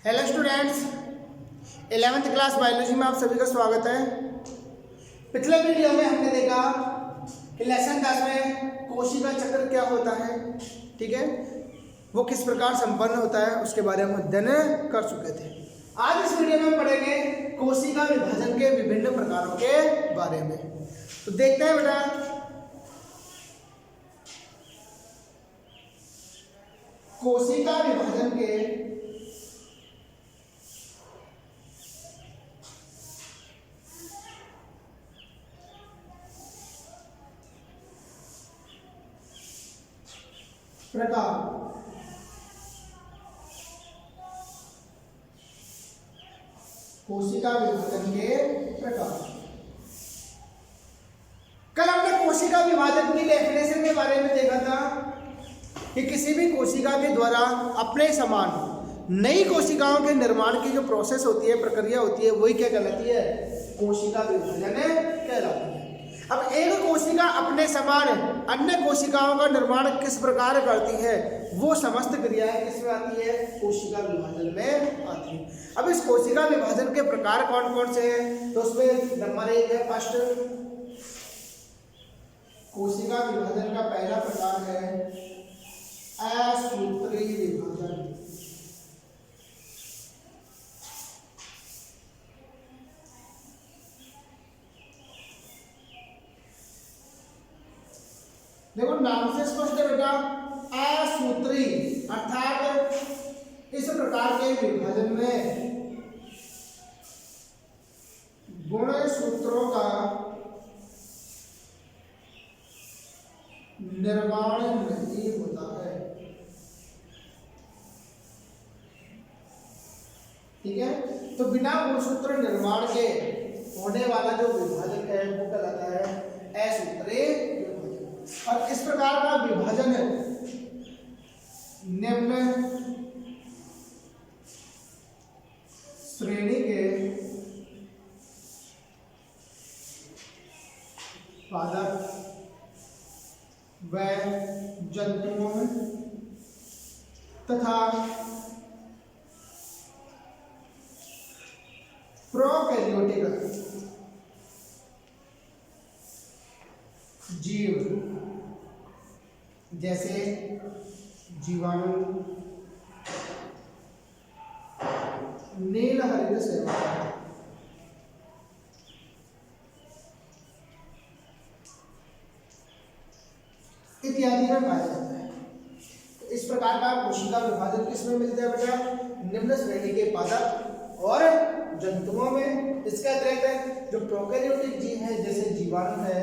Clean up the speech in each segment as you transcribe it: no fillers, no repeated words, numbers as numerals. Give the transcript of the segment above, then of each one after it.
Hello students, 11th class biology में आप सभी का स्वागत है। पिछले वीडियो में हमने देखा कि लेसन 10 में कोशिका चक्र क्या होता है, ठीक है, वो किस प्रकार संपन्न होता है, उसके बारे में अध्ययन कर चुके थे। आज इस वीडियो में पढ़ेंगे कोशिका विभाजन के विभिन्न प्रकारों के बारे में। तो देखते हैं बेटा, कोशिका विभाजन के प्रकार। कोशिका विभाजन के प्रकार। कल हमने कोशिका विभाजन की डेफिनेशन के बारे में देखा था कि किसी भी कोशिका के द्वारा अपने समान नई कोशिकाओं के निर्माण की जो प्रोसेस होती है, प्रक्रिया होती है, वही क्या कहलाती है? कोशिका विभाजन कहलाती है। अब एक कोशिका अपने समान अन्य कोशिकाओं का निर्माण किस प्रकार करती है, वो समस्त क्रियाएं किसमें आती है? कोशिका विभाजन में आती है। अब इस कोशिका विभाजन के प्रकार कौन कौन से हैं? तो उसमें नंबर 1 है फर्स्ट, कोशिका विभाजन का पहला प्रकार है असूत्री विभाजन। देखो नाम से स्पष्ट है बेटा, असूत्री अर्थात इस प्रकार के विभाजन में गुणसूत्रों का निर्माण नहीं होता है, ठीक है। तो बिना गुणसूत्र निर्माण के होने वाला जो विभाजन है वो कहलाता है असूत्री विभाजन। और इस प्रकार का विभाजन निम्न श्रेणी के पादप व जंतुओं में तथा प्रोकैरियोटिक जीव जैसे जीवाणु, नील हरित शैवाल इत्यादि में पाया जाता है। तो इस प्रकार का कोशिका विभाजन किसमें मिलता है बेटा? निम्न श्रेणी के पादप और जंतुओं में। इसके अतिरिक्त जो प्रोकैरियोटिक जीव है जैसे जीवाणु है,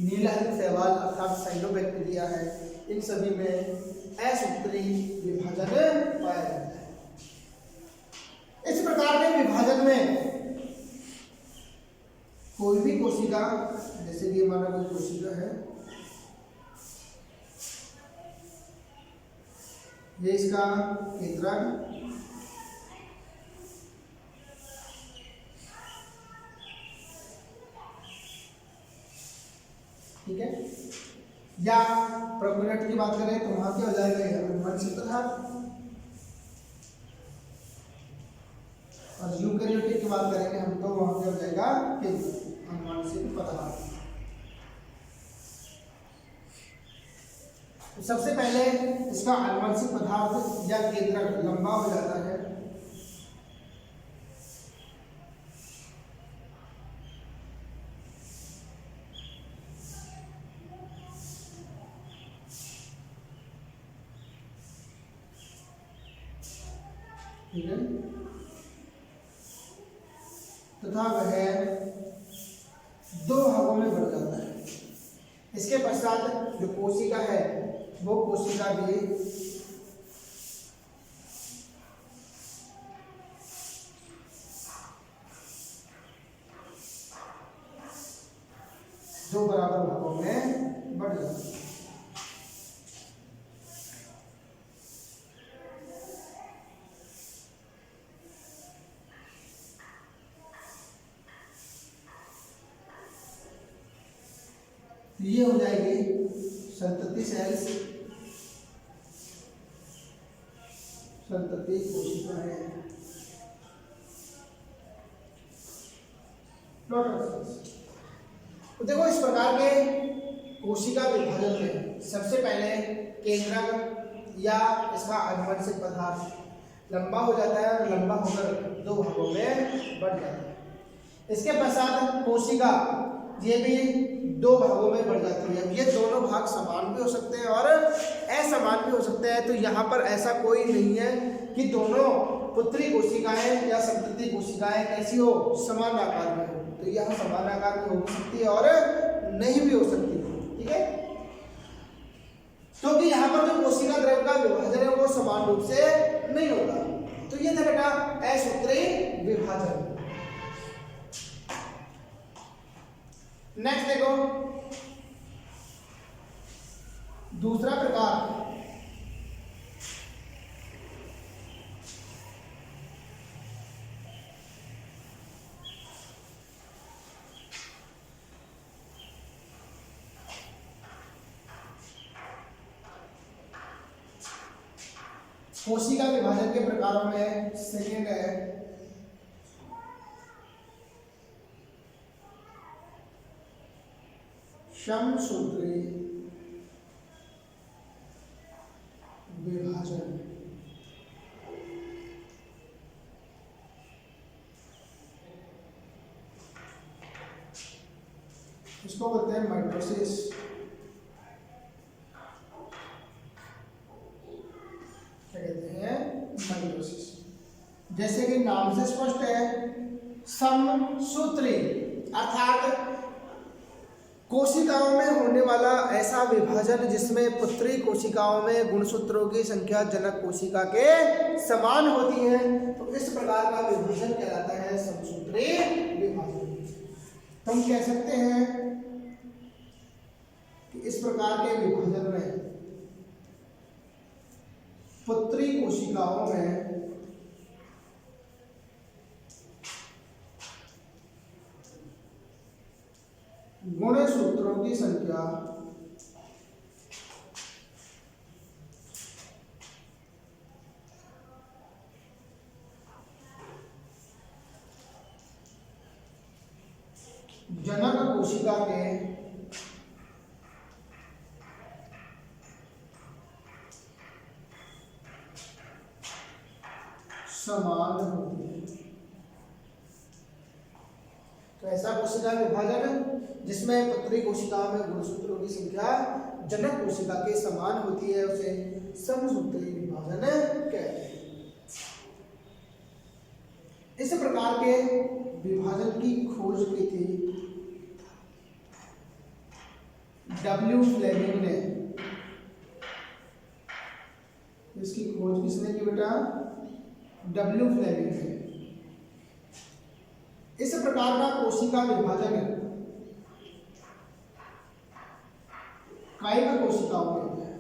नीलहरित शैवाल अर्थात साइनोबैक्टीरिया है, इन सभी में असूत्री विभाजन पाया जाता है। इस प्रकार के विभाजन में कोई भी कोशिका, जैसे कि हमारा कोई कोशिका है, ये इसका केंद्रक, ठीक है, या प्रोकैरियोट की बात करें तो वहां क्या हो जाएगा? अनुवांशिक पदार्थ। और यूकैरियोटिक की बात करेंगे हम तो वहां क्या हो जाएगा? अनुवांशिक पदार्थ। तो सबसे पहले इसका अनुवांशिक पदार्थ या केंद्रक लंबा हो जाता है, ठीक है, तथा वह 2 भागों में बढ़ जाता है। इसके पश्चात जो कोशिका है वो कोशिका भी 2 बराबर भागों में बढ़ जाती है। ये हो जाएगी संतति सेल्स, संतति कोशिकाएं। तो देखो इस प्रकार के कोशिका विभाजन में सबसे पहले केंद्रक या इसका अनुवंशिक पदार्थ लंबा हो जाता है और लंबा होकर दो भागों में बढ़ जाता है। इसके पश्चात कोशिका ये भी दो भागों में बढ़ जाती है। ये दोनों भाग समान भी हो सकते हैं और असमान भी हो सकते हैं। तो यहाँ पर ऐसा कोई नहीं है कि दोनों पुत्री कोशिकाएं या संतति कोशिकाएं कैसी हो, समान आकार में हो। तो यह समान आकार में हो सकती है और नहीं भी हो सकती है, ठीक है। क्योंकि यहाँ पर जो कोशिका द्रव्य का विभाजन है वो समान रूप से नहीं होता। तो ये था बेटा असूत्री विभाजन। नेक्स्ट देखो दूसरा प्रकार कोशिका विभाजन के प्रकारों में सेकेंड है समसूत्री विभाजन। इसको बोलते हैं माइटोसिस। क्या कहते हैं? माइटोसिस। जैसे कि नाम से स्पष्ट है, समसूत्री अर्थात कोशिकाओं में होने वाला ऐसा विभाजन जिसमें पुत्री कोशिकाओं में गुणसूत्रों की संख्या जनक कोशिका के समान होती है। तो इस प्रकार का विभाजन कहलाता है समसूत्री विभाजन। हम कह सकते हैं कि इस प्रकार के विभाजन में पुत्री कोशिकाओं में गुणसूत्रों की संख्या जनक कोशिका के समान होती है। तो ऐसा कोशिका विभाजन जिसमें पुत्री कोशिकाओं में गुणसूत्रों की संख्या जनक कोशिका के समान होती है उसे समसूत्री विभाजन कहते हैं। इस प्रकार के विभाजन की खोज की थी डब्ल्यू फ्लेमिंग ने। इसकी खोज किसने की बेटा? डब्ल्यू फ्लेमिंग ने। इस प्रकार का कोशिका विभाजन कायिक कोशिकाओं में होता है।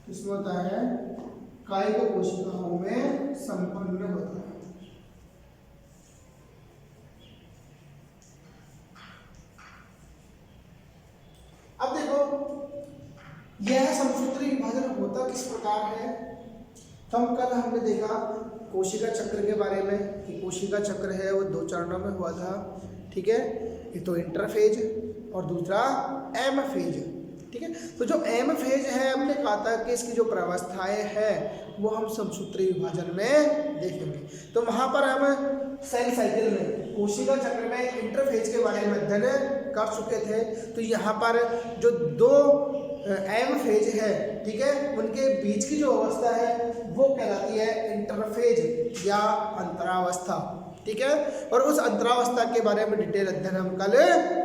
किसमें होता है? कायिक कोशिकाओं में संपन्न होता है। अब देखो यह समसूत्री विभाजन होता किस प्रकार है। तो हम कल हमने देखा कोशिका चक्र के बारे में कि कोशिका चक्र है वो दो चरणों में हुआ था, ठीक है। एक तो इंटरफेज और दूसरा एम फेज, ठीक है। तो जो एम फेज है हमने कहा था कि इसकी जो प्रावस्थाएं हैं वो हम समसूत्री विभाजन में देखेंगे। तो वहां पर हम सेल साइकिल में कोशिका चक्र में इंटरफेज के बारे में अध्ययन कर चुके थे। तो यहाँ पर जो दो एम फेज है, ठीक है, उनके बीच की जो अवस्था है वो कहलाती है इंटरफेज या अंतरावस्था, ठीक है। और उस अंतरावस्था के बारे में डिटेल अध्ययन हम कल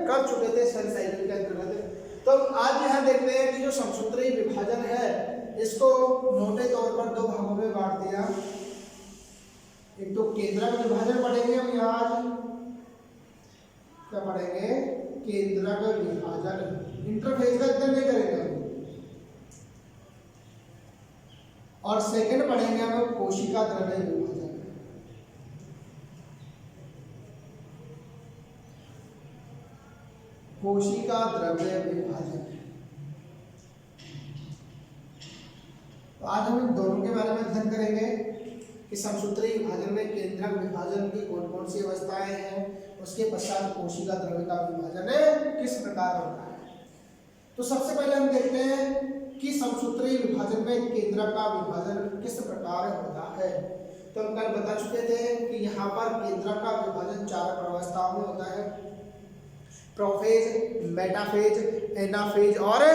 कर चुके थे सेल साइकिल के अंतर्गत। तो आज यहाँ देखते हैं कि जो समसूत्री विभाजन है इसको मोटे तौर पर दो भागों में बांट दिया। एक तो केंद्रक विभाजन पढ़ेंगे हम यहाँ आज, क्या पढ़ेंगे? केंद्रक विभाजन। इंटरफेज का अध्ययन नहीं करेंगे हम। और सेकंड पढ़ेंगे हम कोशिका द्रव्य विभाजन। कोशिका द्रव्य विभाजन तो आज हम इन दोनों के बारे में अध्ययन करेंगे कि समसूत्री विभाजन में केंद्रक विभाजन की कौन कौन सी अवस्थाएं हैं, उसके पश्चात कोशिका द्रव्य का विभाजन किस प्रकार होता है। तो सबसे पहले हम देखते हैं कि समसूत्री विभाजन में केंद्रक का विभाजन किस प्रकार होता है। तो हम कल बता चुके थे कि यहाँ पर केंद्रक का विभाजन 4 अवस्थाओं में होता है, प्रोफेज, मेटाफेज, एनाफेज और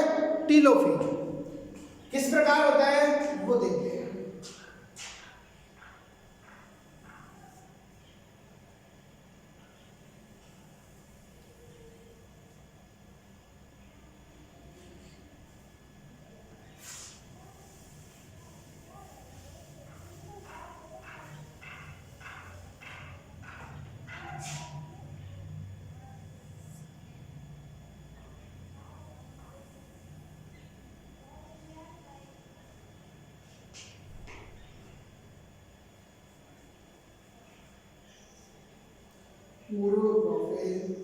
टीलोफेज। किस प्रकार होता है वो देखते हैं। पूर्व प्रोफेज,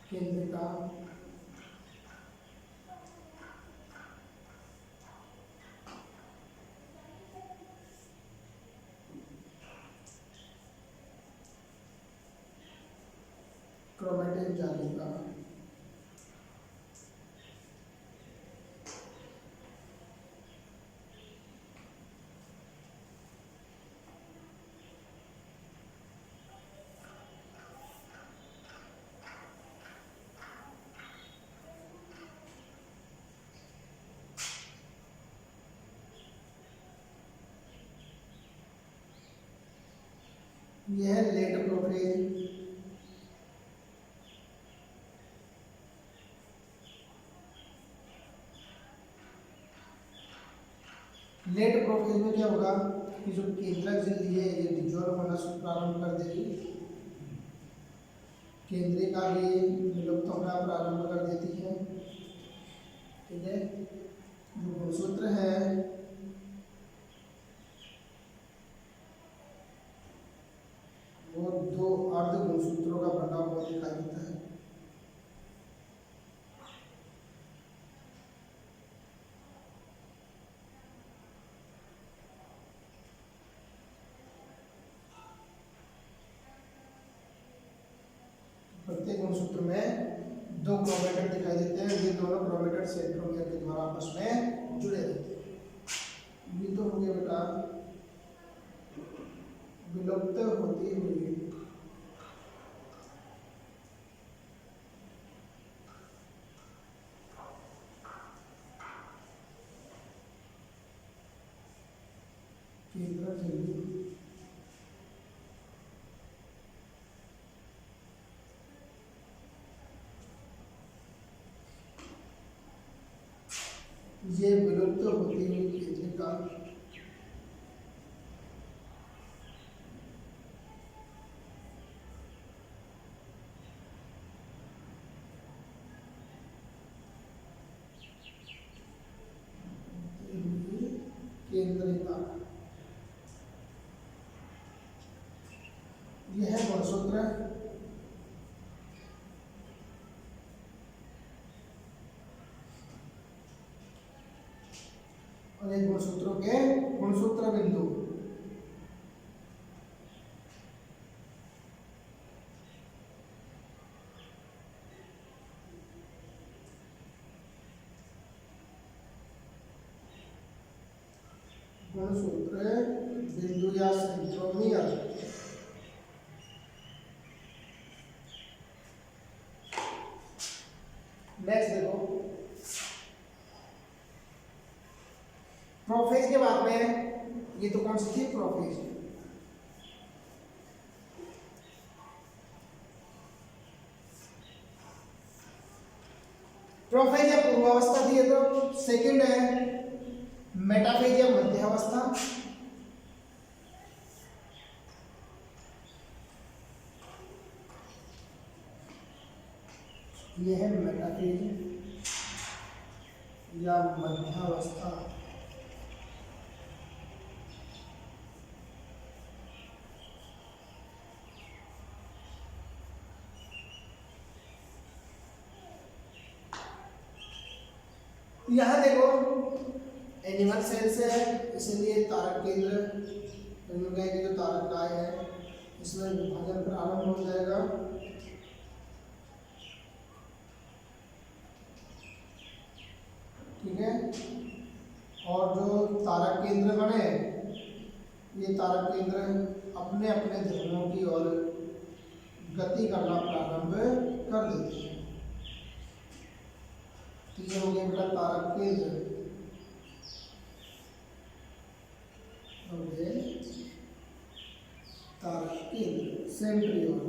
केंद्रिका, क्रोमैटिन जालिका, यह लेट प्रोफेज, लेट प्रोफेज में क्या होगा कि जो केंद्रक झिल्ली है ये डिजॉल्व होना प्रारंभ कर देगी, केंद्रिका भी विलुप्त होना प्रारंभ कर देती है। ठीक है, जो गुणसूत्र है वो 2 अर्ध गुणसूत्रों का बना हुआ दिखाई देता है। प्रत्येक गुणसूत्र में 2 क्रोमेटिड दिखाई देते हैं। ये दोनों क्रोमेटिड सेंट्रोमियर के द्वारा आपस में जुड़े रहते हैं। ये तो हो गया बेटा विलुप्त होती हुई केंद्रक झिल्ली। ये विलुप्त होती हुई केंद्रिका केंद्रिका, यह है गुणसूत्र। और एक गुणसूत्रों के गुणसूत्र बिंदु। गुणसूत्र बिंदु या सेंट्रोमियर। नेक्स्ट देखो आप में, ये तो कौन सी थी, प्रोफेज। प्रोफेज या पूर्वावस्था थी, ये तो। सेकंड है मेटाफेज या मध्यावस्था। ये है मेटाफेज या मध्यावस्था। यहां देखो एनिमल सेल्स है, इसलिए तारक केंद्र की जो तारक काय है इसमें विभाजन प्रारंभ हो जाएगा। ठीक है, और जो तारक केंद्र बने, ये तारक केंद्र अपने अपने ध्रुवों की ओर गति करना प्रारंभ कर देते हैं। तो ये हो गया बेटा तारक केंद्र। तारक केंद्र सेंट्रियोल।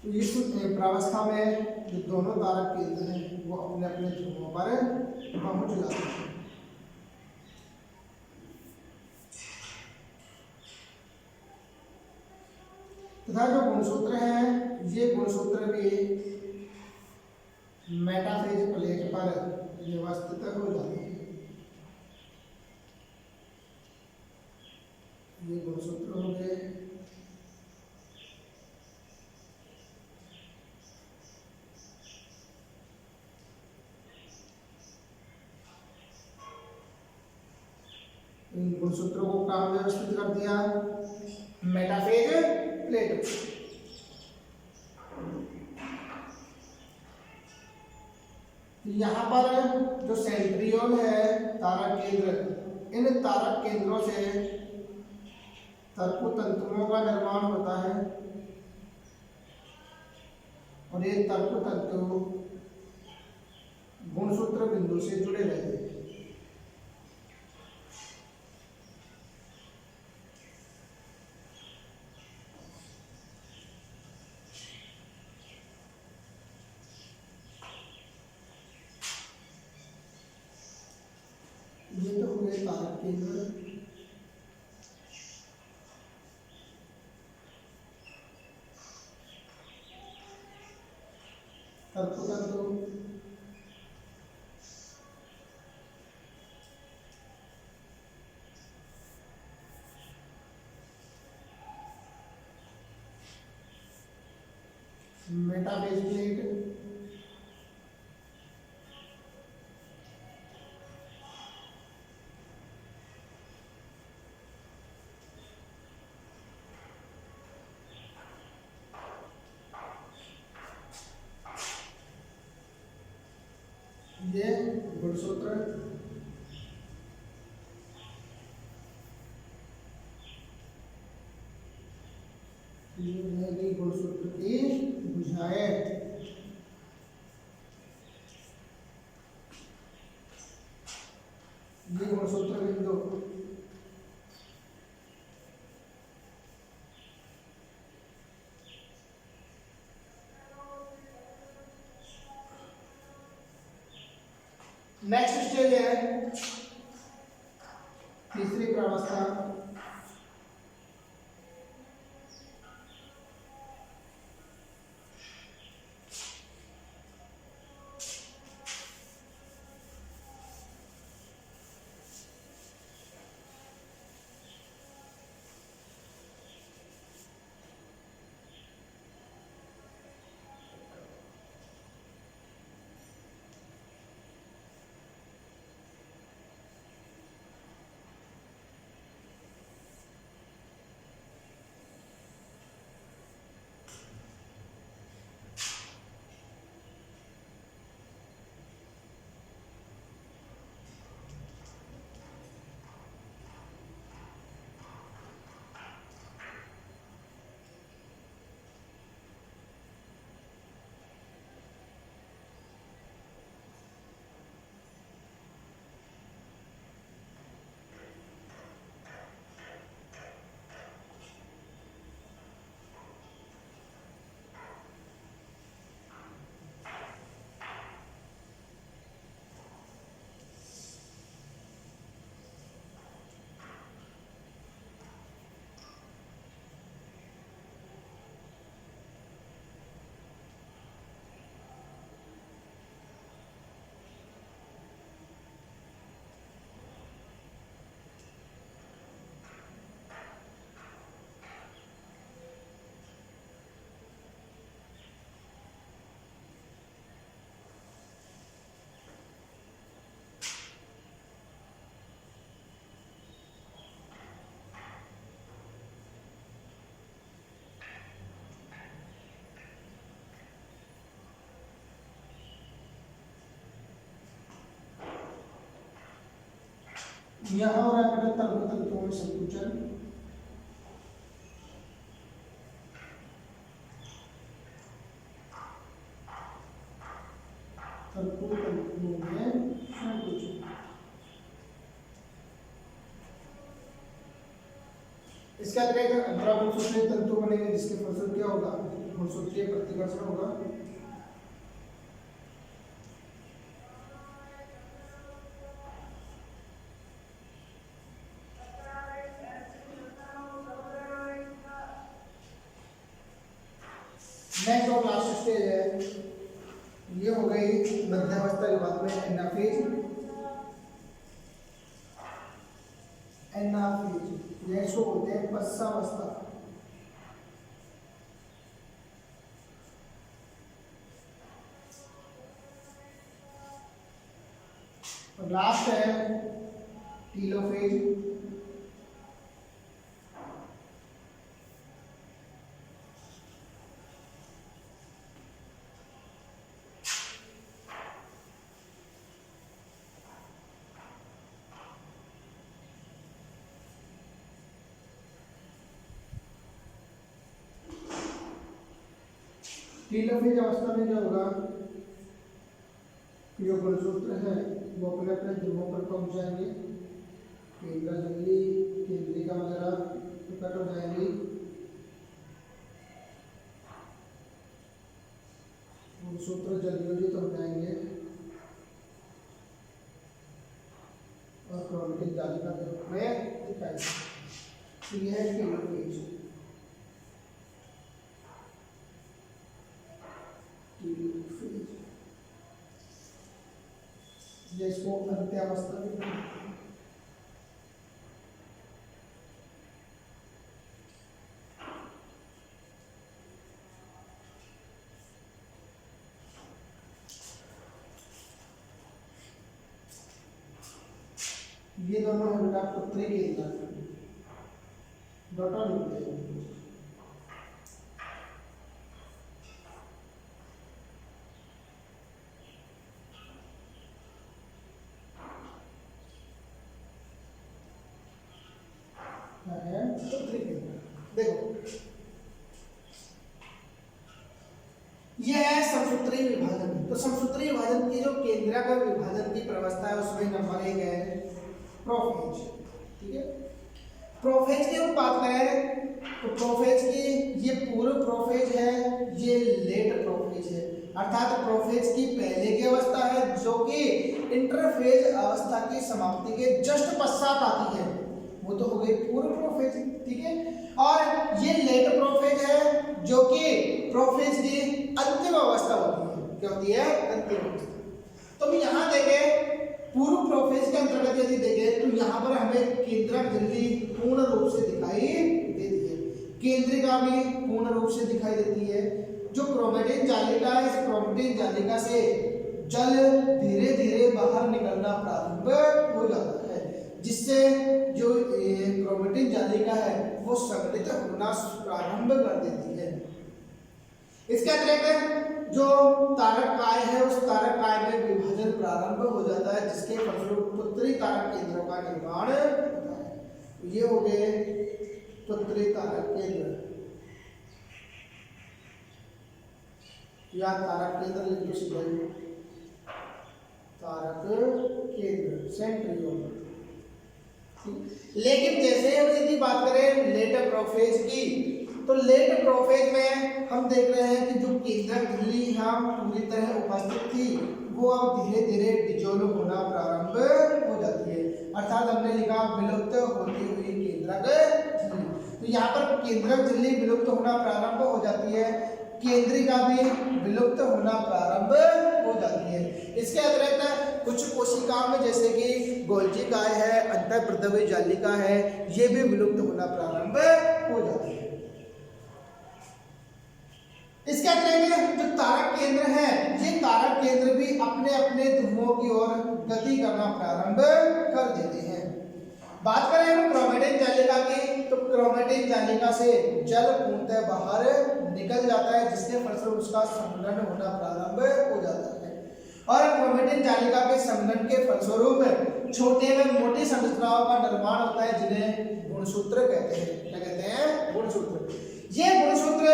तो इस प्रावस्था में जो दोनों तारक केंद्र हैं वो अपने अपने ध्रुवों पर पहुंच जाते हैं। तथा जो गुणसूत्र हैं, ये गुणसूत्र भी मेटाफेज प्लेट पर व्यवस्थित हो जाते हैं। ये गुणसूत्र हो गए। इन गुणसूत्रों को काम व्यवस्थित कर दिया मेटाफेज प्लेट। यहाँ पर जो सेंट्रियोल है तारक केंद्र, इन तारक केंद्रों से तंतुओं का निर्माण होता है और ये तंतु गुणसूत्र बिंदु से जुड़े रहते हैं। ये तो हुए तारक केंद्र। तंतु मेटाफेज प्लेट। ये गुणसूत्र। ये गुणसूत्र की भुजाएं। ये गुणसूत्र बिंदु। नेक्स्ट स्टेज है तीसरी प्रावस्था। यहाँ हो रहा है बेटा तर्क तंतुओं में संकुचन, तंतुओं में संकुचन। इसका अंतरावसूत्रीय तंतु बनेंगे जिसके फलस्वरूप क्या होगा, गुणसूत्रीय प्रतिकर्षण होगा। नेक्स्ट और लास्ट स्टेज है, ये हो गई मध्यावस्था के बाद में एनाफेज। एनाफेज ये इसको बोलते हैं पश्चावस्था। और लास्ट है टीलोफेज। टीलोफेज अवस्था में क्या होगा, जो गुणसूत्र है वो अपने अपने ध्रुवों पर पहुंच जाएंगे, केंद्र झिल्ली केंद्रिका वगैरह प्रकट हो जाएंगी। गुणसूत्र जलयोजित हो जाएंगे और क्रोमेटिन जालिका के रूप में दिखाई देंगे। तो यह है टीलोफेज। जिसको अंत्यावस्था भी कहते हैं। ये दोनों हैं बेटा पुत्री केंद्र, डॉटर न्यूक्लियस। देखो यह है समसूत्रीय विभाजन। तो समसूत्रीय विभाजन की जो केंद्रक विभाजन की व्यवस्था है उसमें नंबर 1 है प्रोफेज। ठीक है, प्रोफेज की हम बात करें तो प्रोफेज की ये पूर्व प्रोफेज है, ये लेट प्रोफेज है। अर्थात प्रोफेज की पहले की अवस्था है जो कि इंटरफेज अवस्था की समाप्ति के जस्ट पश्चात आती है, वो तो हो गई पूर्व प्रोफेज। ठीक है, और ये लेट प्रोफेज है जो कि प्रोफेज की अंतिम अवस्था होती है। क्या होती है? अंतिम अवस्था। तो हम यहाँ देखें पूर्व प्रोफेज के अंतर्गत यदि देखें तो यहाँ पर हमें केंद्रक झिल्ली पूर्ण रूप से दिखाई देती है, केंद्रिका भी पूर्ण रूप से दिखाई देती है। जो क्रोमेटिन जालिका है, इस क्रोमेटिन जालिका से जल धीरे धीरे बाहर निकलना प्रारंभ हो जाता है, जिससे जो क्रोमेटिन जालिका है वो संगठित होना प्रारंभ कर देती है। इसके अतिरिक्त जो तारक काय है उस तारक काय में विभाजन प्रारंभ हो जाता है, जिसके फलस्वरूप पुत्री तारक केंद्रों का निर्माण होता है। ये हो गए पुत्री तारक केंद्र या तारक केंद्र लिख लो सीधा, तारक केंद्र सेंट्रियोल। लेकिन जैसे हम यदि बात करें लेट प्रोफेज की, तो लेट प्रोफेज में हम देख रहे हैं कि जो केंद्रक झिल्ली यहाँ पूरी तरह उपस्थित थी वो अब धीरे धीरे डिजोल्व होना प्रारंभ हो जाती है। अर्थात हमने लिखा विलुप्त होती हुई केंद्रक झिल्ली। तो यहाँ पर केंद्रक झिल्ली विलुप्त होना प्रारंभ हो जाती है, केंद्रिका भी विलुप्त होना प्रारंभ हो जाती है। इसके अतिरिक्त कुछ कोशिकाओं में जैसे कि गोल्जी काय है, अंतःप्रद्रवी जालिका है, ये भी विलुप्त होना प्रारंभ हो जाती है। इसके अतिरिक्त जो तारक केंद्र है, ये तारक केंद्र भी अपने अपने ध्रुवों की ओर गति करना प्रारंभ कर देते हैं। बात करें हम क्रोमेटिन जालिका की, तो क्रोमेटिन जालिका से जल पूर्णतः बाहर निकल जाता है, जिसके फलस्वरूप उसका संघनन होना प्रारंभ हो जाता है। और क्रोमेटिन जालिका के संघनन के फलस्वरूप छोटे व मोटी संरचनाओं का निर्माण होता है जिन्हें गुणसूत्र कहते हैं। क्या कहते हैं? गुणसूत्र। ये गुणसूत्र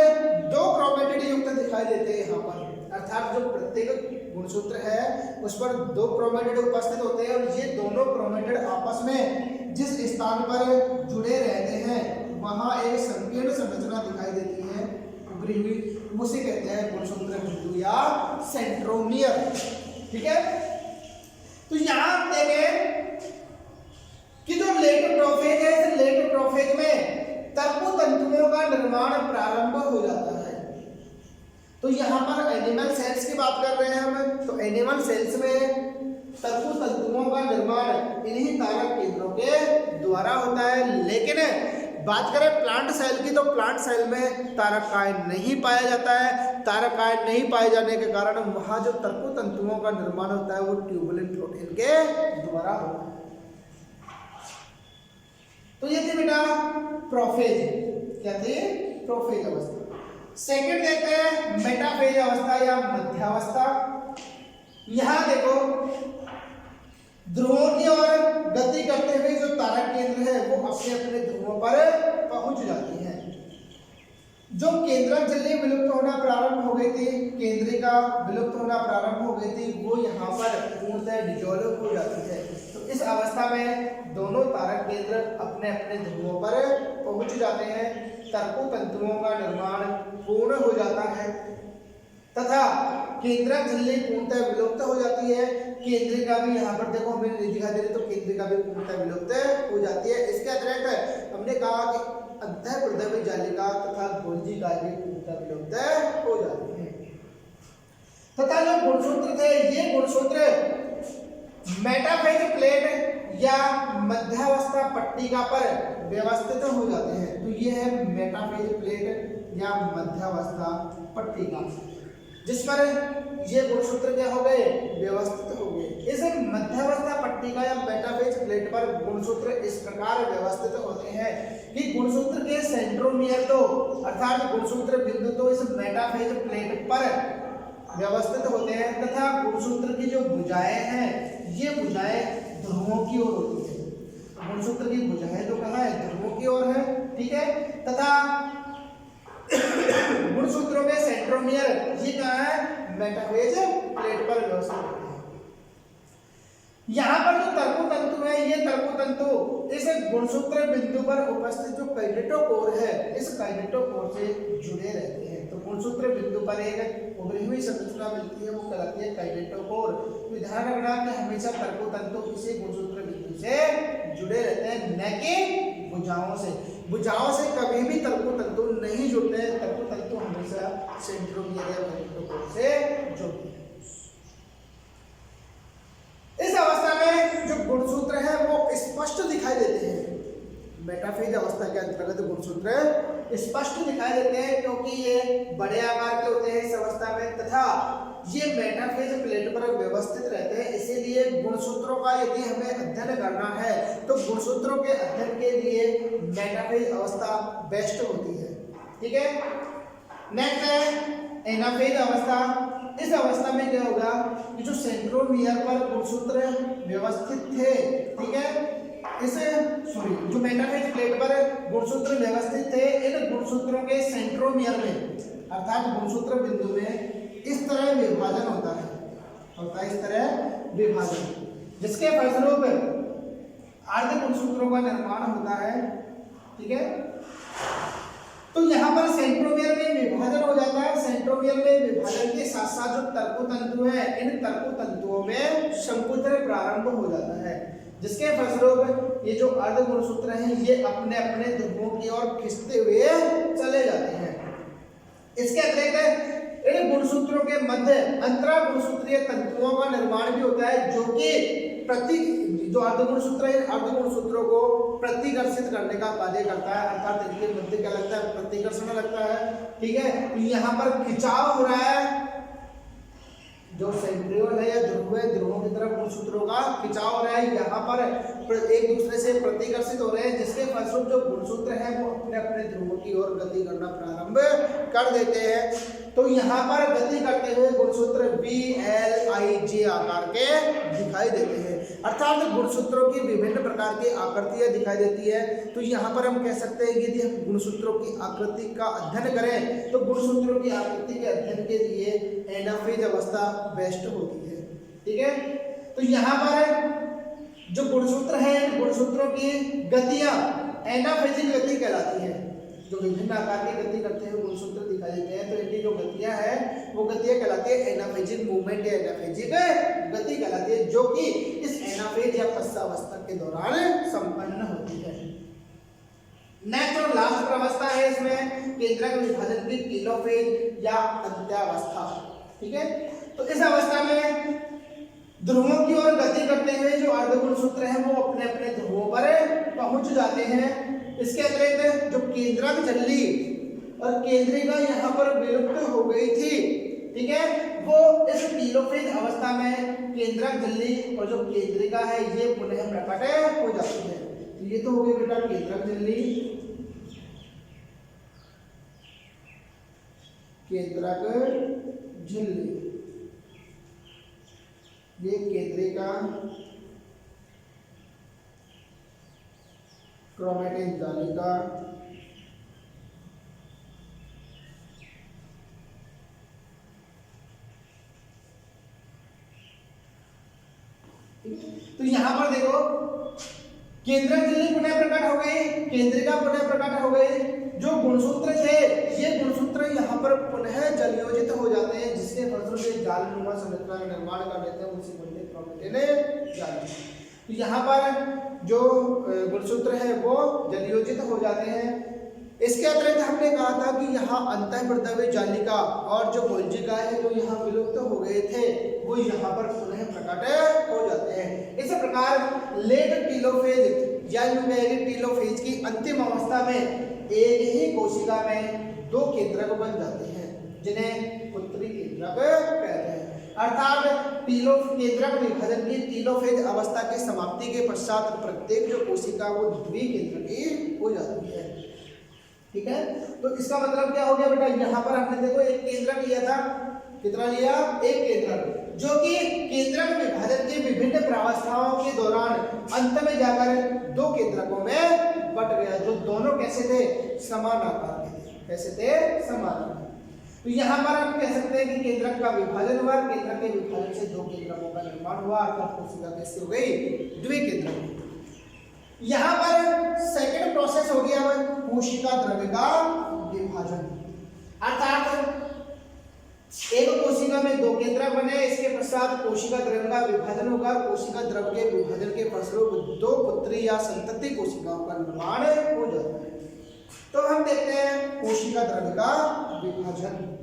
दो क्रोमेटिड युक्त दिखाई देते हैं यहाँ पर, अर्थात जो प्रत्येक गुणसूत्र है उस पर दो क्रोमेटिड उपस्थित होते हैं और ये दोनों क्रोमेटिड आपस में जिस स्थान पर जुड़े रहते हैं वहां एक संकीर्ण संरचना दिखाई देती है उभरी हुई, उसे कहते हैं गुणसूत्र बिंदु या सेंट्रोमियर। ठीक है, तो यहां देखें कि जो लेट प्रोफेज है, इस लेट प्रोफेज में तर्कु तंतुओं का निर्माण प्रारंभ हो जाता है। तो यहाँ पर एनिमल सेल्स की बात कर रहे हैं हम, तो एनिमल सेल्स में तर्कु तंतुओं का निर्माण इन्हीं तारक केंद्रों के द्वारा होता है। लेकिन बात करें प्लांट सेल की, तो प्लांट सेल में तारकाय नहीं पाया जाता है। तारकाय नहीं पाए जाने के कारण वहां जो तर्कु तंतुओं का निर्माण होता है वो ट्यूबुलिन प्रोटीन के द्वारा होता है। तो ये थी बेटा प्रोफेज। क्या थी? प्रोफेज अवस्था। सेकंड देखते हैं मेटाफेज अवस्था या मध्यावस्था। यहां देखो ध्रुवों की ओर गति करते हुए जो तारक केंद्र है वो अपने अपने ध्रुवों पर पहुंच जाती है। जो केंद्रक झिल्ली विलुप्त होना प्रारंभ हो गई थी, केंद्रिका विलुप्त होना प्रारंभ हो गई थी, वो यहाँ पर पूर्णतः डिसॉल्व हो जाती है। तो इस अवस्था में दोनों तारक केंद्र अपने अपने ध्रुवों पर पहुंच जाते हैं, तर्कु तंतुओं का निर्माण पूर्ण हो जाता है तथा केंद्रक झिल्ली पूर्णतः विलुप्त हो जाती है। केंद्रिका भी यहाँ पर देखो हमें नहीं दिखाई दे रही, तो केंद्रिका भी पूर्णतः विलुप्त हो जाती है। इसके अतिरिक्त हमने कहा कि अंतः प्रदवी जालिका तथा गोल्जी कार्य पूर्णतः विलुप्त हो जाती है। तथा जो गुणसूत्र थे ये गुणसूत्र मेटाफेज प्लेट या मध्यावस्था पट्टिका पर व्यवस्थित हो जाते हैं। तो ये है मेटाफेज प्लेट या मध्यावस्था पट्टिका, जिस पर ये गुणसूत्र क्या हो गए? व्यवस्थित हो गए। इस मध्यावस्था पट्टिका या मेटाफेज प्लेट पर गुणसूत्र इस प्रकार व्यवस्थित होते हैं कि गुणसूत्र के सेंट्रोमियर तो अर्थात गुणसूत्र बिंदु तो इस मेटाफेज प्लेट पर व्यवस्थित होते हैं तथा गुणसूत्र की जो भुजाएं हैं ये भुजाएं ध्रुवों की ओर होती है। गुणसूत्र की भुजाएं तो कहाँ है? ध्रुवों की ओर है। ठीक है, तथा गुणसूत्रों के सेंट्रोमियर ये कहाँ है? मेटाफेज प्लेट पर व्यवस्थित होते हैं। यहाँ पर जो तर्कु तंतु है ये तर्कु तंतु इस गुणसूत्र बिंदु पर उपस्थित जो काइनेटोकोर है इस काइनेटोकोर से जुड़े रहते हैं। तो गुणसूत्र बिंदु पर एक उभरी हुई संरचना मिलती है, वो कहलाती है काइनेटोकोर। तो ध्यान रखना कि हमेशा तर्कु तंतु किसी गुणसूत्र बिंदु से जुड़े रहते हैं, न कि भुजाओं से। भुजाओं से कभी भी तर्कु तंतु नहीं जुड़ते हैं। तर्कु तंतु हमेशा सेंट्रोमियर या काइनेटोकोर से जुड़ते हैं। इस अवस्था में जो गुणसूत्र है वो स्पष्ट दिखाई देते हैं। मेटाफेज अवस्था के अंतर्गत गुणसूत्र स्पष्ट दिखाई देते हैं क्योंकि ये बड़े आकार के होते हैं इस अवस्था में तथा ये मेटाफेज प्लेट पर व्यवस्थित रहते हैं। इसीलिए गुणसूत्रों का यदि हमें अध्ययन करना है तो गुणसूत्रों के अध्ययन के लिए मेटाफेज अवस्था बेस्ट होती है। ठीक है, नेक्स्ट है एनाफेज अवस्था। इस अवस्था में क्या होगा कि जो सेंट्रोमियर पर गुणसूत्र व्यवस्थित थे, ठीक है, जो मेटाफेज प्लेट पर गुणसूत्र व्यवस्थित थे, इन गुणसूत्रों के सेंट्रोमियर में अर्थात गुणसूत्र बिंदु में इस तरह विभाजन होता है इस तरह विभाजन, जिसके फलस्वरूप अर्ध गुणसूत्रों का निर्माण होता है। ठीक है, तो यहाँ पर सेंट्रोमियर में विभाजन हो जाता है। सेंट्रोमियर में विभाजन के साथ साथ जो तर्कु तंतु है इन तर्कु तंतुओं में संकुचन प्रारंभ हो जाता है, जिसके फलस्वरूप ये जो अर्ध गुणसूत्र हैं ये अपने अपने ध्रुवों की ओर खिंचते हुए चले जाते हैं। इसके अतिरिक्त इन गुणसूत्रों के मध्य अंतरा गुणसूत्रीय तंतुओं का निर्माण भी होता है, जो कि जो अर्धगुणसूत्र है अर्धगुणसूत्रों को प्रतिकर्षित करने का कार्य करता है, अर्थात इनके मध्य क्या लगता है? प्रतिकर्षण लगता है। ठीक है, तो यहाँ पर खिंचाव हो रहा है, जो सेंट्रियोल है या ध्रुवों की तरफ गुणसूत्रों का खिंचाव हो रहा है, यहाँ पर एक दूसरे से प्रतिकर्षित हो रहे हैं, जिसके फलस्वरूप जो गुणसूत्र है वो अपने अपने ध्रुवों की ओर गति करना प्रारंभ कर देते हैं। तो यहाँ पर गति करते हुए गुणसूत्र VLIJ आकार के दिखाई देते हैं, अर्थात गुणसूत्रों की विभिन्न प्रकार की आकृतियां दिखाई देती है। तो यहाँ पर हम कह सकते हैं कि यदि हम गुणसूत्रों की आकृति का अध्ययन करें तो गुणसूत्रों की आकृति के अध्ययन के लिए एनाफेज अवस्था बेस्ट होती है। ठीक है, तो यहाँ पर जो गुणसूत्र है, गुणसूत्रों की गतियां एनाफेजिक गति कहलाती है। जो विभिन्न आकार की गति करते हैं गुणसूत्र दिखाई देते हैं, तो इनकी जो गतियां हैं वो गतियां कहलाती है एनाफेजिक मूवमेंट या एनाफेजिक गति कहलाती है, जो कि इस एनाफेज या पश्चावस्था के दौरान संपन्न होती है। नेक्स्ट और लास्ट अवस्था है इसमें केंद्रक विभाजन की टेलोफेज या अंत्यावस्था। ठीक है, तो इस अवस्था में ध्रुवों की ओर गति करते हुए जो अर्धगुणसूत्र हैं वो अपने अपने ध्रुवों पर पहुंच जाते हैं। इसके अतिरिक्त जो केंद्रक झिल्ली और केंद्रिका यहाँ पर विलुप्त हो गई थी, ठीक है, वो इस टेलोफेज अवस्था में केंद्रक झिल्ली और जो केंद्रिका है ये पुनः प्रकट हो जाती है। तो ये तो हो गई बेटा केंद्रक झिल्ली, केंद्रक झिल्ली, ये केंद्रिका, क्रोमैटिन जालिका, तो यहां पर देखो केंद्रक झिल्ली पुनः प्रकट हो गई, केंद्रिका पुनः प्रकट हो गई। जो गुणसूत्र थे ये गुणसूत्र यहाँ पर पुनः जलयोजित हो जाते हैं, जिसके फलस्वरूप से जालनुमा संरचना का निर्माण कर लेते हैं, उसी को क्रोमैटिन जालिका। तो यहाँ पर जो गुणसूत्र है वो जलयोजित हो जाते हैं। इसके अतिरिक्त हमने कहा था कि यहाँ अंतःवर्धवी जालिका और जो गोल्जिका है जो यहाँ विलुप्त हो गए थे वो यहाँ पर पुनः प्रकट हो जाते हैं। इस प्रकार लेट टेलोफेज या टेलोफेज की अंतिम अवस्था में एक ही कोशिका में दो केंद्रक बन जाते हैं, जिन्हें पुत्री केंद्रक कहते हैं। अर्थात केंद्रक विभाजन की टेलोफेज अवस्था की समाप्ति के पश्चात प्रत्येक जो कोशिका वो द्विकेंद्रकी हो जाती है। ठीक है, तो इसका मतलब क्या हो गया बेटा, यहाँ पर हमने देखो एक केंद्रक लिया था, कितना लिया, एक केंद्रक, जो कि केंद्रक विभाजन की विभिन्न प्रावस्थाओं के दौरान अंत में जाकर दो केंद्रकों में बट गया, जो दोनों कैसे थे, समान आकार के थे। कैसे थे, समान। तो यहाँ पर हम कह सकते हैं कि केंद्रक का विभाजन हुआ, केंद्रक के विभाजन से दो केंद्रकों का निर्माण हुआ, अर्थात कोशिका कैसे हो गई, द्विकेंद्रक। यहाँ पर सेकंड प्रोसेस हो गया कोशिका द्रव्य का विभाजन, अर्थात एक कोशिका में दो केंद्रक बने, इसके पश्चात कोशिका द्रव्य का विभाजन होगा। कोशिका द्रव्य के विभाजन के फलस्वरूप दो पुत्री या संतति कोशिकाओं का निर्माण हो जाता है। तो हम देखते हैं कोशिका द्रव्य का विभाजन।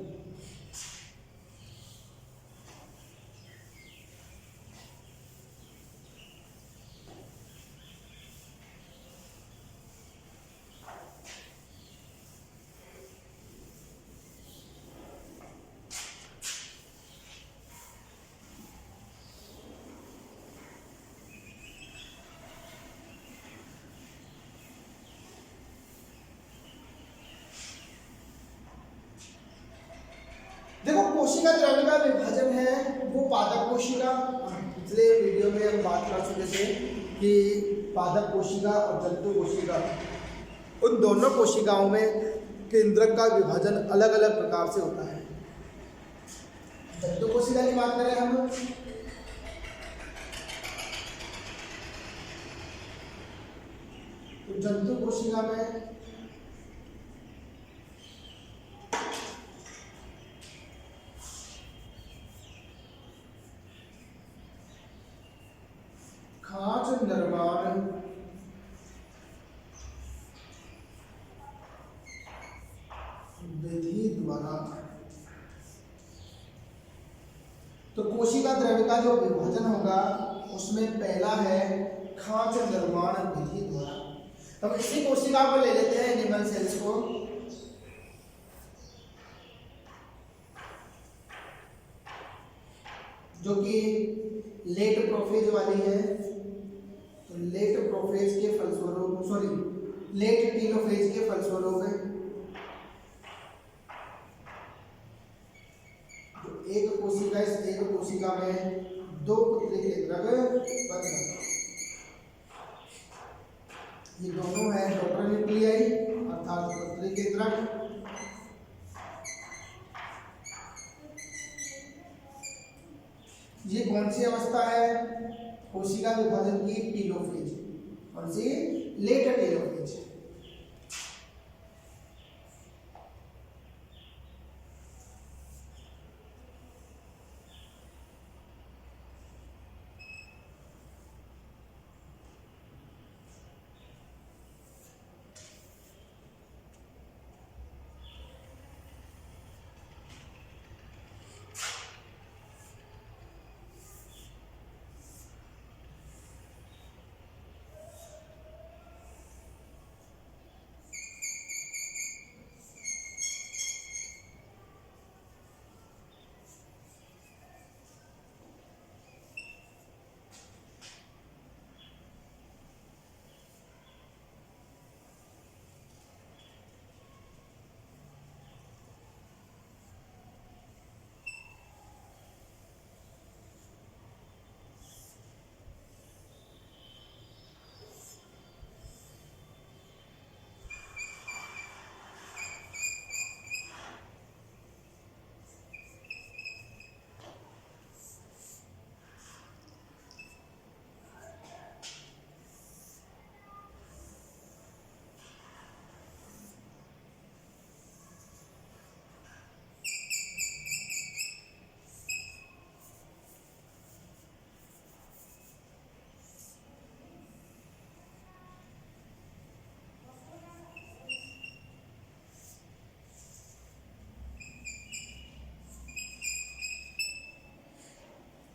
देखो कोशिका द्रव्य का विभाजन है वो पादप कोशिका, पिछले वीडियो में हम बात कर चुके थे कि पादप कोशिका और जंतु कोशिका, उन दोनों कोशिकाओं में केंद्रक का विभाजन अलग अलग प्रकार से होता है। जंतु कोशिका की बात करें हम, तो जंतु कोशिका में खांच निर्माण विधि द्वारा, तो कोशिका द्रव्य का जो विभाजन होगा उसमें पहला है खांच निर्माण विधि द्वारा। हम इसी कोशिका को ले लेते हैं एनिमल सेल्स को, जो कि लेट प्रोफेज वाली है। तो लेट प्रोफेज के फलस्वरूप, सॉरी लेट टेलोफेज के फलस्वरूप जो एक कोशिका, इस एक कोशिका में दो पुत्री केंद्रक बन जाता है। ये दोनों है डॉटर न्यूक्लियाई अर्थात पुत्री केंद्रक। ये कौन सी अवस्था है कोशिका विभाजन की? टेलोफेज। कौन सी? Letter telophase.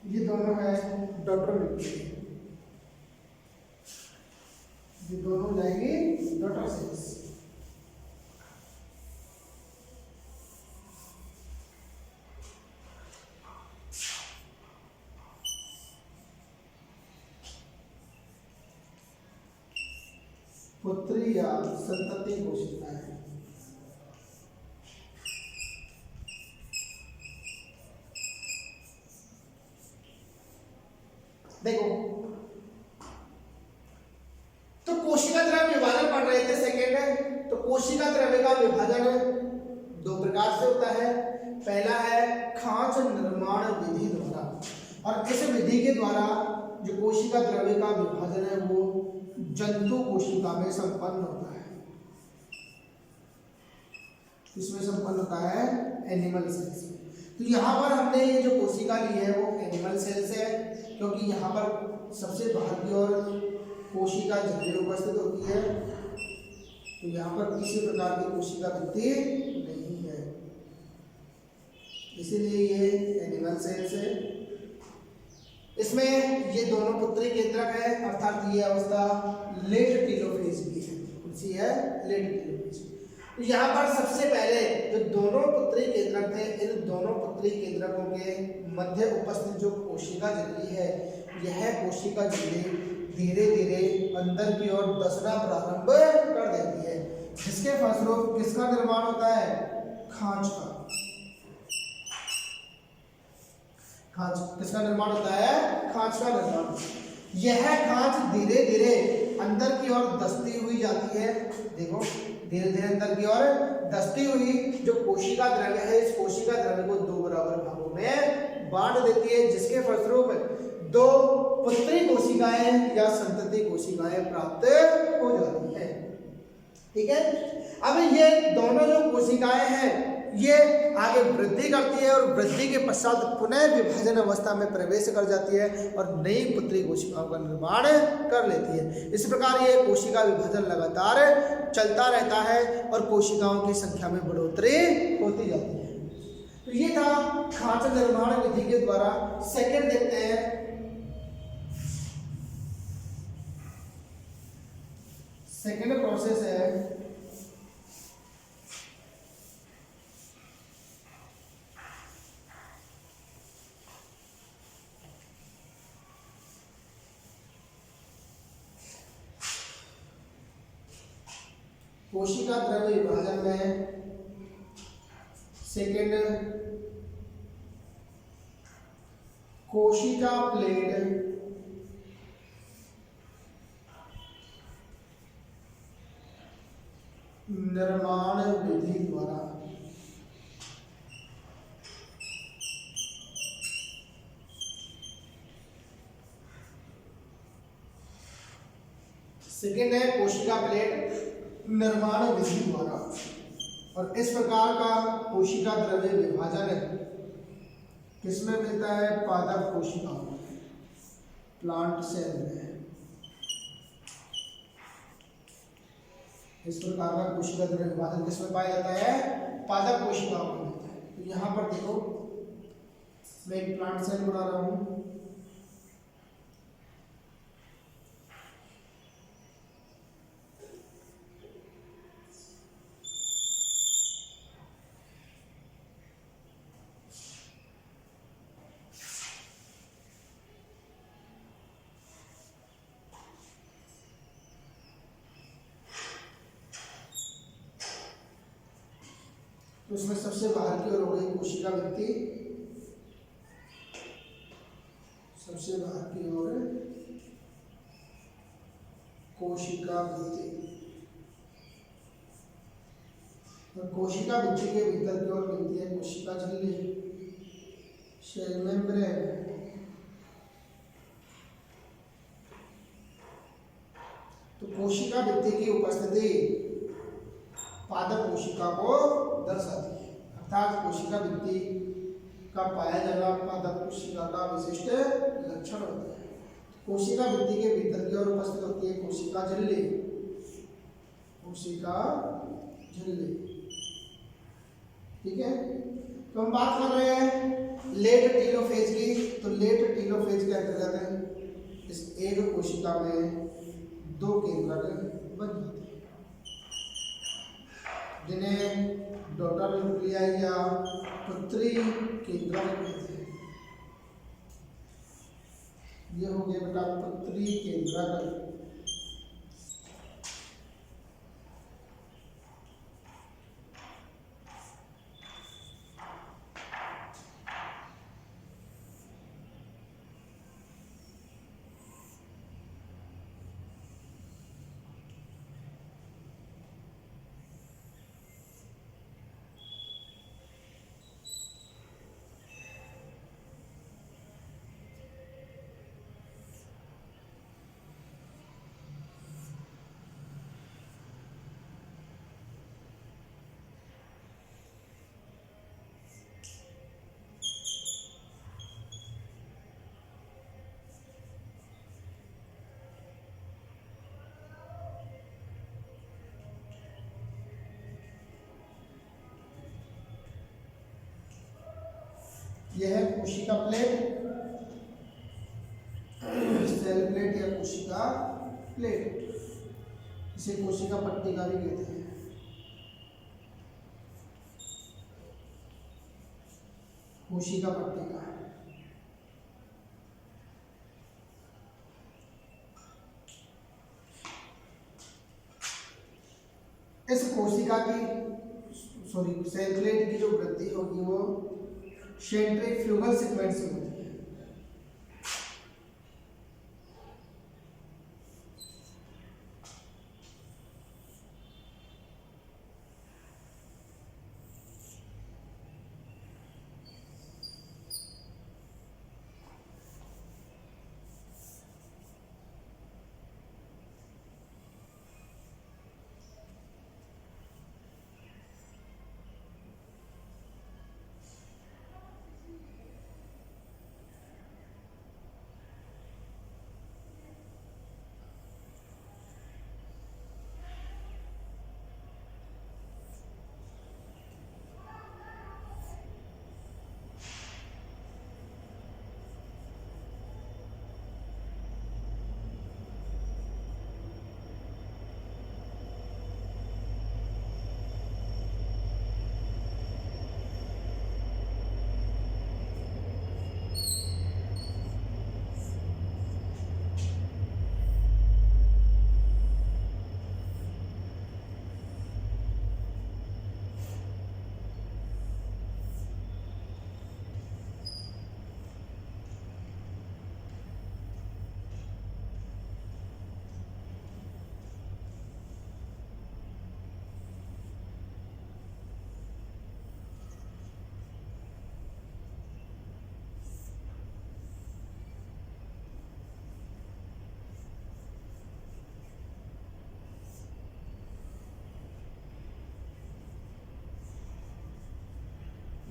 ये दोनों है डॉटर न्यूक्लियाई। ये दोनों जाएंगे डॉटर सेल्स। पुत्री या संतति कोशिकाएं। देखो तो कोशिका द्रव्य विभाजन पढ़ रहे थे सेकेंड। तो कोशिका द्रव्य का विभाजन दो प्रकार से होता है। पहला है खांच निर्माण विधि द्वारा, और इस विधि के द्वारा जो कोशिका द्रव्य का विभाजन है वो जंतु कोशिका में संपन्न होता है। इसमें संपन्न होता है एनिमल सेल्स में। तो यहाँ पर हमने ये जो कोशिका ली है वो एनिमल सेल्स है, क्योंकि यहाँ पर सबसे बाहर की ओर कोशिका झिल्ली उपस्थित होती है। तो यहाँ पर किसी प्रकार की कोशिका वृद्धि नहीं है, इसीलिए ये एनिमल सेल्स है। इसमें ये दोनों पुत्री केंद्रक है, अर्थात ये अवस्था लेट टेलोफेज की है। कौन सी है? Late telophase. तो यहाँ पर सबसे पहले जो दोनों पुत्री केंद्रक थे, इन दोनों पुत्री केंद्रकों के मध्य उपस्थित जो कोशिका झिल्ली है, यह कोशिका झिल्ली धीरे धीरे अंदर की ओर धंसना प्रारंभ कर देती है, जिसके फलस्वरूप किसका निर्माण होता है? खांच का। खांच किसका निर्माण होता है? खांच का निर्माण। यह खांच धीरे धीरे अंदर की ओर धंसती हुई जाती है। देखो धीरे धीरे अंदर की ओर धंसती हुई जो कोशिका द्रव्य है, इस कोशिका द्रव्य को दो बराबर भागों में बांट देती है, जिसके फलस्वरूप दो पुत्री कोशिकाएं या संतति कोशिकाएं प्राप्त हो जाती है। ठीक है। अब ये दोनों जो कोशिकाएं हैं ये आगे वृद्धि करती है और वृद्धि के पश्चात पुनः विभाजन अवस्था में प्रवेश कर जाती है और नई पुत्री कोशिकाओं का निर्माण कर लेती है। इस प्रकार ये कोशिका विभाजन लगातार चलता रहता है और कोशिकाओं की संख्या में बढ़ोतरी होती जाती है। तो ये था खांच निर्माण विधि के द्वारा। सेकंड देखते हैं, सेकंड प्रोसेस है कोशिका द्रव्य विभाजन में। सेकेंड कोशिका प्लेट निर्माण विधि द्वारा सेकेंड है कोशिका प्लेट निर्माण विधि द्वारा। और इस प्रकार का कोशिका द्रव्य विभाजन किसमें मिलता है? पादप कोशिकाओं में, प्लांट सेल में। इस प्रकार का कोशिका द्रव्य विभाजन किसमें पाया जाता है? पादप कोशिकाओं में मिलता है। तो यहाँ पर देखो मैं एक प्लांट सेल बना रहा हूँ। तो इसमें सबसे बाहर की ओर हो गई कोशिका भित्ति, सबसे बाहर की ओर कोशिका भित्ति, और कोशिका भित्ति के भीतर की ओर मिलती है कोशिका झिल्ली, सेल मेम्ब्रेन। तो कोशिका भित्ति की उपस्थिति पादप कोशिका को दर्शाती है, अर्थात कोशिका भित्ति का पाया जाना पादप कोशिका का विशिष्ट लक्षण होता है। कोशिका भित्ति के भीतर की ओर उपस्थित होती है कोशिका झिल्ली, कोशिका झिल्ली। ठीक है, तो हम बात कर रहे हैं लेट टीलोफेज की। तो लेट टीलोफेज के अंतर्गत इस एक कोशिका में दो केंद्रक बन जाते हैं, जिन्हें डॉटर न्यूक्लियाई या पुत्री केंद्रक कहते हैं। ये हो गया बेटा पुत्री केंद्रक। यह है कोशिका प्लेट, सेल प्लेट या कोशिका प्लेट, इसे कोशिका पट्टिका भी कहते हैं। कोशिका पट्टिका इस कोशिका की सेल प्लेट की जो वृद्धि होगी वो सेंट्रीफ्यूगल सीक्वेंस से होती है।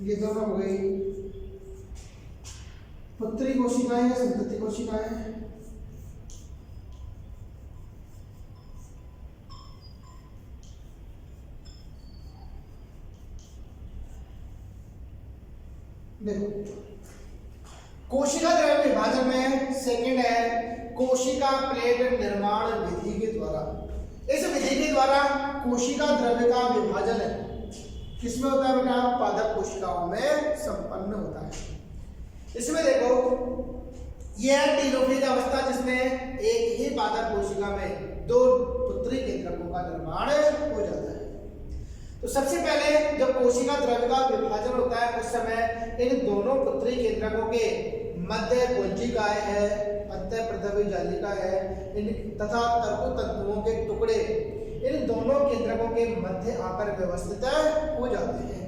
ये दोनों हो गई पुत्री कोशिकाएं या संतति कोशिकाएं। देखो कोशिका द्रव्य विभाजन में सेकंड है कोशिका प्लेट निर्माण विधि के द्वारा। इस विधि के द्वारा कोशिका द्रव्य का विभाजन है किसमें होता है बेटा? पादप कोशिकाओं में संपन्न होता है। इसमें देखो यह टेलोफेज अवस्था जिसमें एक ही पादप कोशिका में दो पुत्री केंद्रकों का निर्माण हो जाता है। तो सबसे पहले जब कोशिका द्रव्य का विभाजन होता है उस समय इन दोनों पुत्री केंद्रकों के मध्य कोशिकाएं है, अंतः पृथ्वी जालिका है तथा तर्कु तंतुओं के टुकड़े इन दोनों केंद्रकों के मध्य आकर व्यवस्थित हो जाते हैं,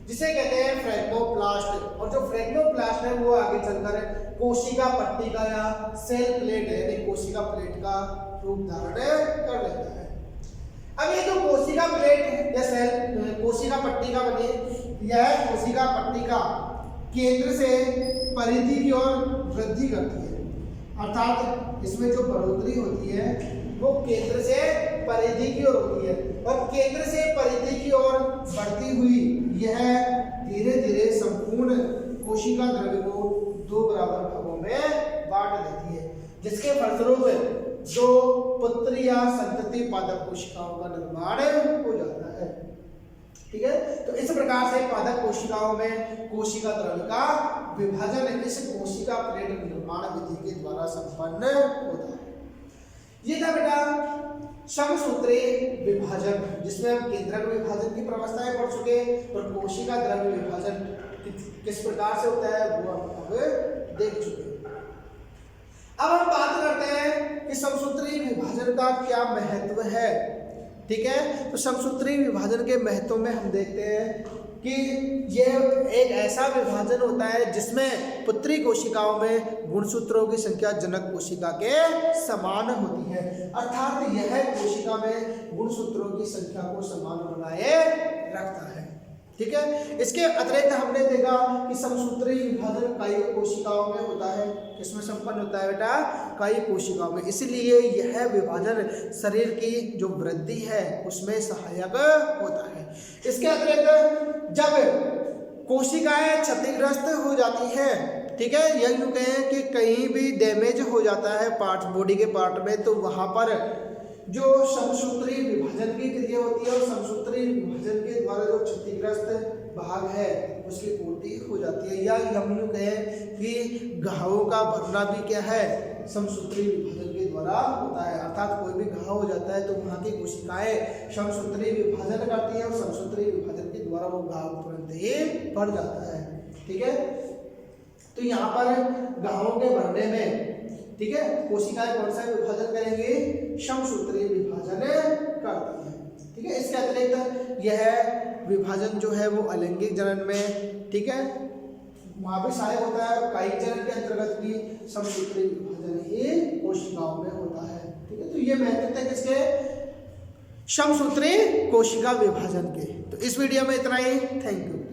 जिसे कहते हैं फ्रेगमोप्लास्ट। और जो फ्रेगमोप्लास्ट है वो आगे चलकर कोशिका पट्टिका या सेल प्लेट है यानी कोशिका प्लेट का रूप धारण कर लेता है। अब ये जो कोशिका प्लेट या सेल कोशिका पट्टिका बनी, यह कोशिका पट्टिका केंद्र से परिधि की ओर वृद्धि करती है, अर्थात इसमें जो बढ़ोतरी होती है वो केंद्र से परिधि की ओर होती है और केंद्र से परिधि की ओर बढ़ती हुई यह धीरे धीरे संपूर्ण कोशिका द्रव्य को दो बराबर भागों में बांट देती है, जिसके फलस्वरूप दो पुत्री या संतति पादप कोशिकाओं का निर्माण हो जाता है। ठीक है, तो इस प्रकार से पादप कोशिकाओं में कोशिका द्रव्य का विभाजन इस कोशिका प्लेट निर्माण विधि के द्वारा संपन्न होता है। ये था बेटा समसूत्री विभाजन, जिसमें हम केंद्रक विभाजन की प्रवस्थाएं पढ़ चुके और कोशिका द्रव्य विभाजन किस प्रकार से होता है वो हम अब देख चुके। अब हम बात करते हैं कि समसूत्री विभाजन का क्या महत्व है। ठीक है, तो समसूत्री विभाजन के महत्व में हम देखते हैं कि यह एक ऐसा विभाजन होता है जिसमें पुत्री कोशिकाओं में गुणसूत्रों की संख्या जनक कोशिका के समान होती है, अर्थात यह कोशिका में गुणसूत्रों की संख्या को समान बनाए रखता है। ठीक है, इसके अतिरिक्त हमने देखा कि समसूत्री विभाजन कई कोशिकाओं में होता है। किसमें संपन्न होता है बेटा? कई कोशिकाओं में। इसलिए यह विभाजन शरीर की जो वृद्धि है उसमें सहायक होता है। इसके अतिरिक्त जब कोशिकाएं क्षतिग्रस्त हो जाती है, ठीक है, यह यूं कहें कि कहीं भी डैमेज हो जाता है पार्ट बॉडी के पार्ट में, तो वहां पर जो समसूत्री विभाजन की क्रिया होती है और समसूत्री विभाजन के द्वारा जो क्षतिग्रस्त भाग है उसकी पूर्ति हो जाती है। या हम यूं कहें कि घावों का भरना भी क्या है? समसूत्री विभाजन के द्वारा होता है, अर्थात कोई भी घाव हो जाता है तो वहाँ की कोशिकाएं समसूत्री विभाजन करती है और समसूत्री विभाजन के द्वारा वो घाव तुरंत ही भर जाता है। ठीक है, तो यहाँ पर घावों के भरने में, ठीक है, कोशिकाएं कौन सा विभाजन करेंगे? समसूत्री विभाजन करती है। ठीक है, इसके अतिरिक्त यह विभाजन जो है वो अलैंगिक जनन में, ठीक है, वहां भी सहायक होता है और कायिक जनन के अंतर्गत भी समसूत्री विभाजन ही कोशिकाओं में होता है। ठीक है, तो ये महत्व है किसके? समसूत्री कोशिका विभाजन के। तो इस वीडियो में इतना ही। Thank you.